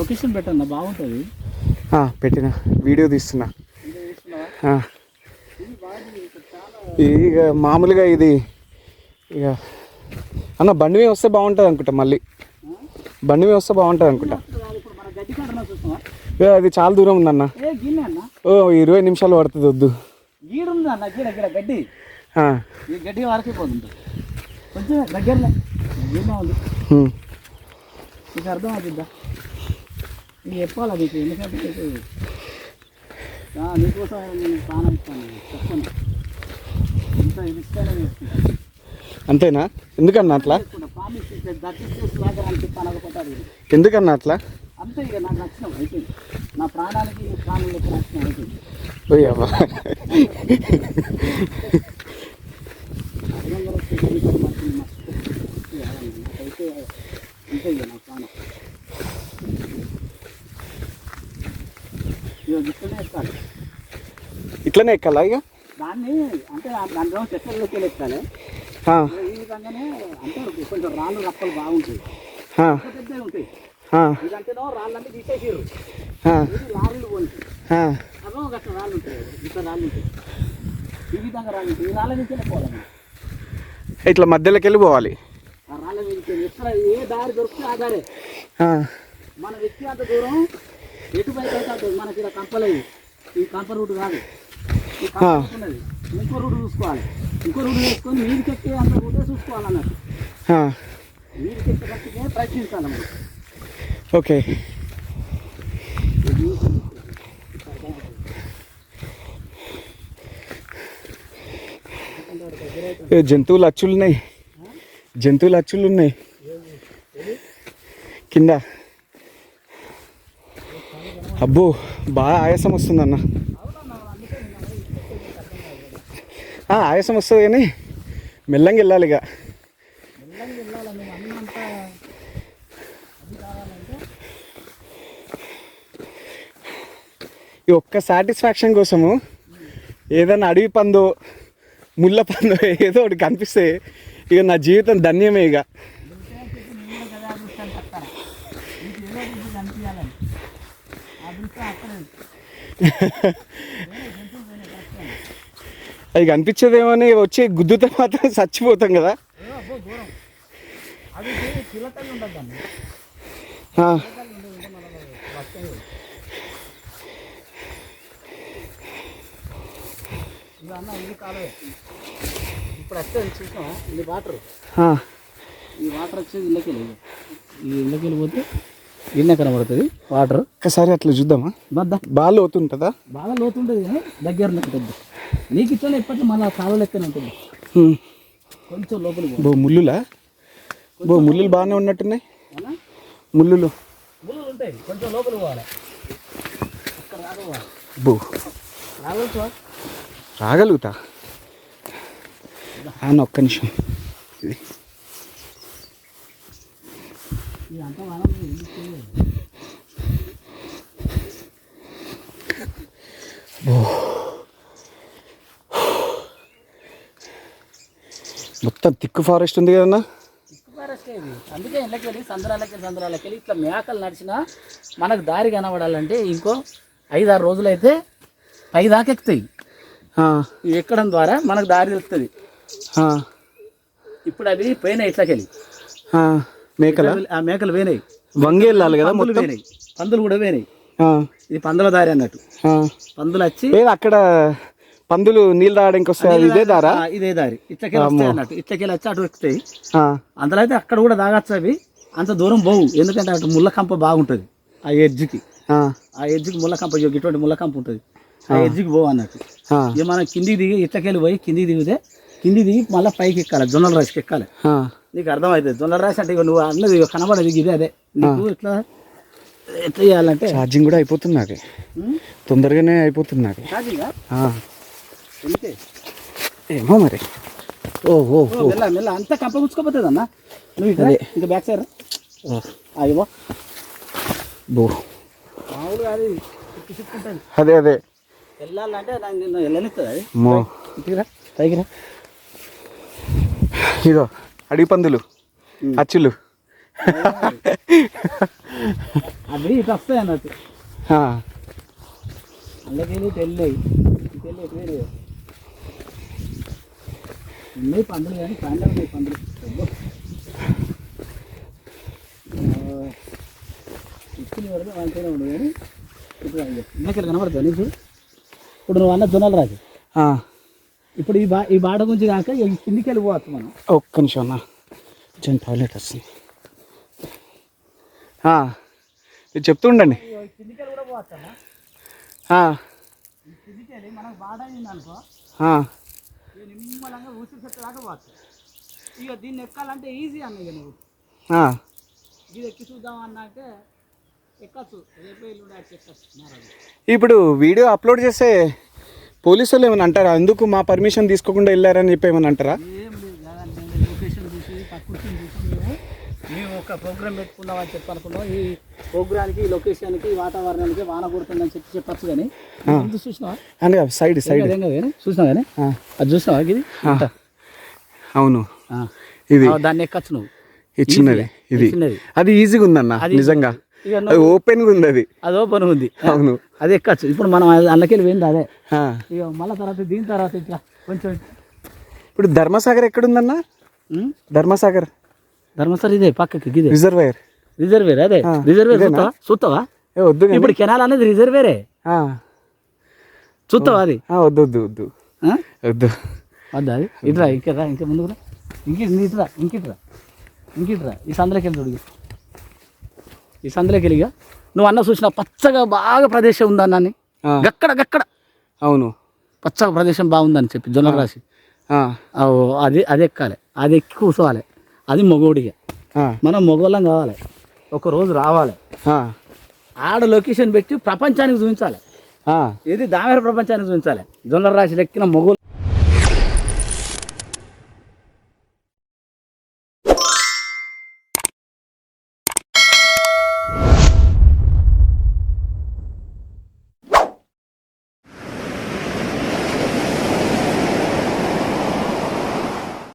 Location పెట్టన్నా బాగుంటుంది. పెట్టిన video తీస్తున్నా. ఇక మామూలుగా ఇది ఇక అన్న బండి మీద వస్తే బాగుంటుంది అనుకుంటా. మళ్ళీ బండి మీద వస్తే బాగుంటుంది అనుకుంటా. అది చాలా దూరం ఉందన్న. 20 నిమిషాలు పడుతుంది. వద్దు గడ్డి గడ్డి వరకే పోతుంది. కొంచెం దగ్గరలో ఉంది. నీకు అర్థం అవుతుందా? నీకు చెప్పాలా నీకు? ఎందుకంటే నీకోసం నేను ప్రాణం ఇస్తాను. చెప్తాను ఇంత ఇష్టంగా చేసుకుంటాను. అంతేనా? ఎందుకన్నా అట్లా? ఎందుకన్నా అట్లా? అంతే ఇక నాకు నచ్చిన అయిపోయింది. నా ప్రాణాలకి ప్రాణం లెక్క నచ్చిన అయిపోయింది. అయితే అంతే ఇక నా ప్రాణం ఇట్లనే ఎక్కాలి. ఇట్లనే ఎక్కాలా ఇక? దాన్ని అంటే దాంట్లో చెట్లలోకి ఎక్కాలి. ఈ విధంగానే అంటే కొంచెం రాళ్ళు రప్పలు బాగుంటాయి, పెద్దవి ఉంటాయి. ఇదంటేనో రాళ్ళంటే తీసేసారు, లారీలు పోయి అదో గట్ల రాళ్ళు ఉంటాయి, ఇట్లా రాళ్ళు ఉంటాయి. ఈ విధంగా రాళ్ళు ఉంటాయి. ఈ రాళ్ళ నుంచి వెళ్ళిపోవాలి. ఇట్లా మధ్యలోకి వెళ్ళిపోవాలి. ఆ రాళ్ళ మీద ఎక్కడ ఏ దారి దొరికితే ఆ దారే. మనం ఎక్కి అంత దూరం ఎటు బయట అయితే మనకి ఇలా కంపలేదు. ఈ కంప రూట్ కాదు, ఈ కంప ఉన్నది. ఇంకో రూట్ చూసుకోవాలి. ఇంకో రూట్ వేసుకొని నీరుకి ఎక్కే అంత రూటే చూసుకోవాలన్నట్టు. నీరుకి ఎక్కడానికి ప్రయత్నించాలి మనం. ఓకే. జంతువులు అచ్చులున్నాయి, జంతువులు అచ్చులు ఉన్నాయి కింద. అబ్బో బాగా ఆయాసం వస్తుందన్న. ఆయాసం వస్తుంది కానీ మెల్లంగా వెళ్ళాలి. ఇక ఈ ఒక్క సాటిస్ఫాక్షన్ కోసము ఏదైనా అడవి పందో ముళ్ళ పందో ఏదో ఒకటి కనిపిస్తే ఇక నా జీవితం ధన్యమే. ఇక అది కనిపించేదేమని వచ్చి గుద్దుతో మాత్రం చచ్చిపోతాం కదా. ఇప్పుడు వస్తే చూసాం ఇది వాటర్. ఈ వాటర్ వచ్చేది ఇళ్ళకి వెళ్ళి, ఈ ఇళ్ళకి వెళ్ళిపోతే ఇళ్ళ కనబడుతుంది వాటర్. ఒక్కసారి అట్లా చూద్దామా? బాగా లోతు ఉంటుందా? బాగా లోతు ఉంటుంది కానీ దగ్గరలో ఉంటుంది. నీకు ఇట్లా ఎప్పట్లో మళ్ళీ కాలువ లెక్కనే ఉంటుంది. కొంచెం లోపలికి ముళ్ళులా? ముళ్ళులు బాగానే ఉన్నట్టున్నాయి. ముళ్ళులు ఉంటాయి, కొంచెం లోపలికి పోవాలి. రాగలుగుతా అన్న. ఒక్క నిమిషం. ఇది మొత్తం తిక్కు ఫారెస్ట్ ఉంది కదన్నా. తిక్కు ఫారెస్ట్ ఇది. అందుకే ఇళ్ళకి వెళ్ళి సంద్రాలకి వెళ్ళి ఇట్లా మేకలు నడిచినా మనకు దారి కనబడాలంటే ఇంకో 5-6 రోజులు అయితే పై దాకా ఎక్కుతాయి. ఇవి ఎక్కడం ద్వారా మనకు దారి తెలుస్తుంది. ఇప్పుడు అవి పోయినాయి ఇట్లకెళ్ళి. మేకలు పోయినాయి, వంగే వెళ్ళాలి కదా. మొత్తం పోయినాయి, పందులు కూడా పోయినాయి. ఇది పందుల దారి అన్నట్టు. పందులు వచ్చి అక్కడ పందులు నీళ్ళు తాగడానికి వస్తాయి. ఇదే దారా? ఇదే దారి. ఇట్లకెళ్ళి వస్తాయి అన్నట్టు. ఇట్లకెళ్ళి వచ్చి అటు ఎక్కుతాయి. అందులో అయితే అక్కడ కూడా తాగచ్చు. అవి అంత దూరం పోవు, ఎందుకంటే అటు ముళ్ళ కంప బాగుంటుంది. ఆ ఎడ్జ్కి ముళ్ళ కంప, ఇటువంటి ముళ్ళ కంప ఉంటుంది. ఆ ఎడ్జ్కి పోవు అన్నట్టు. ఇక మనం కిందికి దిగి ఇట్లకెళ్ళి పోయి కిందికి దిగితే కింది దిగి మళ్ళీ పైకి ఎక్కాలి. జొన్నల రాశికి ఎక్కాలి. నీకు అర్థమవుతుంది. జొన్నల రాశి అంటే నువ్వు అన్నది కనబడేది ఇదే. అదే నీకు ఇట్లా ఎట్లా చేయాలంటే ఛార్జింగ్ కూడా అయిపోతుంది నాకు, తొందరగానే అయిపోతుంది నాకు ఏమో మరి. మెల్ల అంతా కంప గుచ్చుకోపోతుంది అన్న. నువ్వు ఇంకా బ్యాక్ సైడ్ అయ్యో మామూలుగా అది చిక్కుకుంటుంది. అదే అదే వెళ్ళాలంటే నాకు నిన్ను వెళ్ళనిస్తుంది. అది పైకి రా. ఇదో అడవి పందులు అచ్చులు. అవి ఇటు వస్తాయి అన్నట్టు ఆ. అందుకెళ్ళి తెల్లాయి తెల్లి ఎటు వేరే ఉన్నాయి పందులు కానీ పండుగ ఉన్నాయి పందులు ఇచ్చిన పడితే మంచిగానే ఉండదు కానీ ఇప్పుడు ఇందుకెళ్ళి కనబడుతుంది నీకు ఇప్పుడు నువ్వు అన్న జొన్నలు రాజు ఇప్పుడు ఈ బాట గురించి కాక కిందికి వెళ్ళిపోవచ్చు మనం. ఒక్క నిమిషం అన్న కొంచెం టాయిలెట్ వస్తుంది. మీరు చెప్తూ ఉండండి. కిందికి వెళ్ళి కూడా పోవచ్చు అన్న. కిందికి వెళ్ళి మనకు బాట అయింది అనుకో నిమ్మలంగా ఊసి చెట్టు దాకా పోవచ్చు. ఇక దీన్ని ఎక్కాలంటే ఈజీ అన్న. ఇక నువ్వు ఇది ఎక్కి చూద్దాం అన్నాకే ఎక్కచ్చు. రేపు ఎల్లుండి ఎక్కచ్చు. ఇప్పుడు వీడియో అప్లోడ్ చేస్తే పోలీసు వాళ్ళు ఏమైనా అంటారా? ఎందుకు మా పర్మిషన్ తీసుకోకుండా వెళ్ళారని చెప్పి ఏమైనా అంటారా? ఏం లేదు కదా, లొకేషన్ చూసి ప్రకృతిని చూసి మేము ఒక ప్రోగ్రామ్ పెట్టుకున్నామని చెప్పనుకున్నాం. ఈ ప్రోగ్రామ్కి ఈ లొకేషన్కి ఈ వాతావరణానికి వాన కొడుతుందని చెప్పచ్చు. కానీ ముందు చూసినావా అంటే సైడ్ చూసినావు కానీ అది చూసినావా ఇది అవును ఇది దాన్ని ఎక్కచ్చు నువ్వు. చిన్నది ఇది అది ఈజీగా ఉందన్న నిజంగా. ఓపెన్గా ఉంది అది ఓపెన్ ఉంది. అవును అది ఎక్కచ్చు. ఇప్పుడు మనం అందులోకి పోయింది అదే. ఇక మళ్ళీ తర్వాత దీని తర్వాత ఇట్లా కొంచెం ఇప్పుడు ధర్మసాగర్ ఎక్కడుందన్న? ధర్మసాగర్ ఇదే పక్కకి ఇదే రిజర్వేర్ అదే రిజర్వేర్ చూస్తావా? వద్దు ఇప్పుడు కెనాల్ అనేది రిజర్వేరే చూస్తావా? అది వద్దు వద్దు వద్దు వద్దు వద్దా? అది ఇట్రా ఇంకెరా ఇంకా ముందుకురా ఇంకిట్రా ఈ సందులోకి వెళ్ళి చూడు. ఈ సందులోకి వెళ్ళిగా నువ్వు అన్న చూసిన పచ్చగా బాగా ప్రదేశం ఉందన్నాన్ని గక్కడ అవును పచ్చగా ప్రదేశం బాగుందని చెప్పి జొన్న రాసి అది ఎక్కాలి. అది ఎక్కి కూర్చోవాలి. అది మగోడిగా మనం మగోళ్ళం కావాలి. ఒక రోజు రావాలి. ఆడ లొకేషన్ పెట్టి ప్రపంచానికి చూపించాలి. ఇది దామెర ప్రపంచానికి చూపించాలి. జొన్న రాశి ఎక్కిన మగోళ్ళు